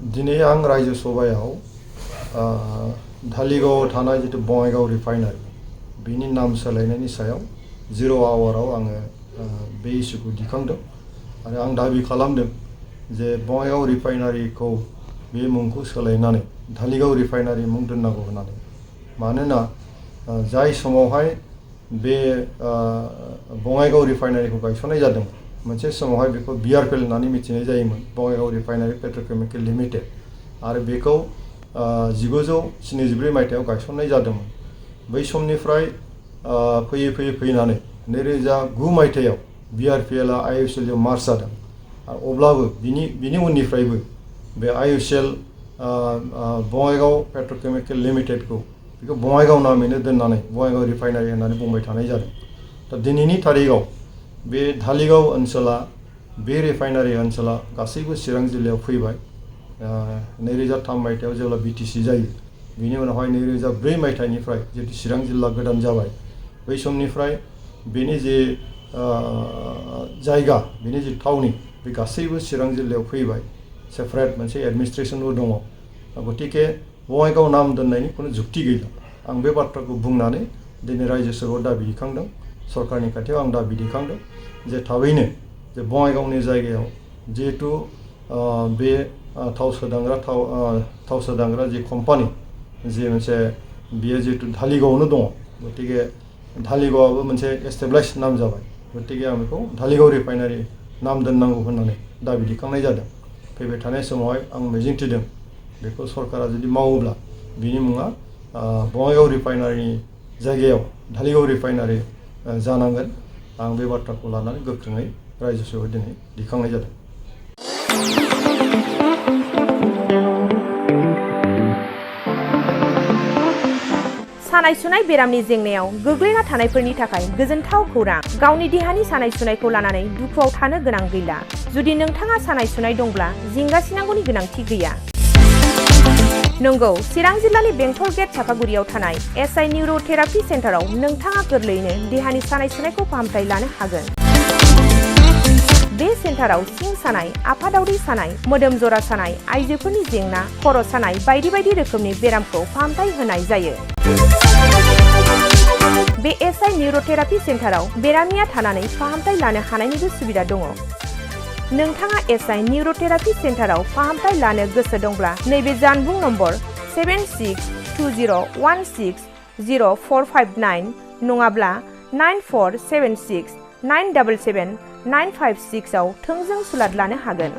दिनै आं रायजो सभायाव धालिगावआव थानाय जितु बङाइगाव रिफाइनारि बिनि नाम सोलायनायनि सायाव 0 आवाराव आङो बे इस्युखौ दिखांदों आरो आं दाबि खालामदों जे बङाइगाव रिफाइनारिखौ बे मुंखौ सोलायनानै धालिगाव रिफाइनारि मुं दोननांगौ होननानै मानोना जाय समावहाय बे बङाइगाव रिफाइनारिखौ गायसननाय जादों मोनसे समावहाय बेखौ बिआरपिएल होननानै मिथिनाय जायोमोन बङाइगाव रिफाइनारि पेट्रकेमिकेल लिमिटेड आरो बेखौ 1974 मायथाइयाव गायसननाय जादोंमोन बै समनिफ्राय फैनानै 2009 मायथाइयाव बिआरपिएलआ आइअसिएलजों मार्ज जादों अब्लाबो बिनि उननिफ्रायबो बे आइअसिएल बङाइगाव पेट्रकेमिकेल लिमिटेडखौ बेखौ बङाइगाव नामैनो दोननानै बङाइगाव रिफाइनारि होननानै बुंबाय थानाय जादों दा दिनैनि तारिखाव बे धालिगाव ओनसोला बे रिफाइनारि ओनसोला गासैबो चिरां जिल्लायाव फैबाय 2003 मायथाइयाव जेब्ला बिटिसि जायो बिनि उनावहाय 2004 मायथाइनिफ्राय जितु चिरां जिल्ला गोदान जाबाय बै समनिफ्राय बेनि जे जायगा बेनि जे थावनि बे गासैबो चिरां जिल्लायाव फैबाय सेपारेट मोनसे एडमिनिस्ट्रेशनबो दङ गतिके बङाइगाव नाम दोननायनि खुनु जुक्ति गैला आं बे बाथ्राखौ बुंनानै दिनै रायजो सभायाव दाबि दिखांदों सरकारनि खाथियाव आं दाबि दिखांदों जे थाबैनो जे बङाइगावनि जायगायाव जिहेतु बे थाव सोदांग्रा जे कम्पानि जे मोनसे बियो जिहेतु धालिगावआवनो दङ गतिके धालिगावआबो मोनसे एस्टाब्लिश नाम जाबाय गतिके आं बेखौ धालिगाव रिफाइनारि नाम दोननांगौ होननानै दाबि दिखांनाय जादों फैबाय थानाय समावहाय आं मिजिंथिदों बेखौ सरकारा जुदि मावोब्ला बिनि मुङा बङाइगाव रिफाइनारिनि जायगायाव धालिगाव रिफाइनारि जानांगोन आं बे बाथ्राखौ लानानै गोख्रोङै रायजो सभायाव दिनै दिखांनाय जादों। सानाय सुनाय बेरामनि जेंनायाव गोग्लैना थानायफोरनि थाखाय गोजोनथाव खौरां गावनि देहानि सानाय सुनायखौ लानानै दुखुआव थानो गोनां गैला जुदि नोंथाङा सानाय सुनाय दंब्ला जिंगासिनांगौनि गोनांथि गैया नंगौ चिरां जिल्लानि बेंटल गेट चापागुरियाव थानाय एसआइ निउर'थेरापि सेन्टाराव नोंथाङा गोरलैयैनो देहानि सानाय सुनायखौ फाहामथाय लानो हागोन बे सेन्टाराव सिं सानाय आफादावरि सानाय मोदोम जरा सानाय आइजोफोरनि जेंना खर' सानाय बायदि बायदि रोखोमनि बेरामखौ फाहामथाय होनाय जायो बे एसआइ निउर'थेरापि सेन्टाराव बेरामिया थानानै फाहामथाय लानो हानायनिबो सुबिदा दङ नोंथाङा एसआइ निउर'थेरापि सेन्टाराव फाहामथाय लानो गोसो दंब्ला नैबे जानबुं नम्बर 7620160459 नङाब्ला 9476977956 आव थोंजों सुलाद लानो हागोन।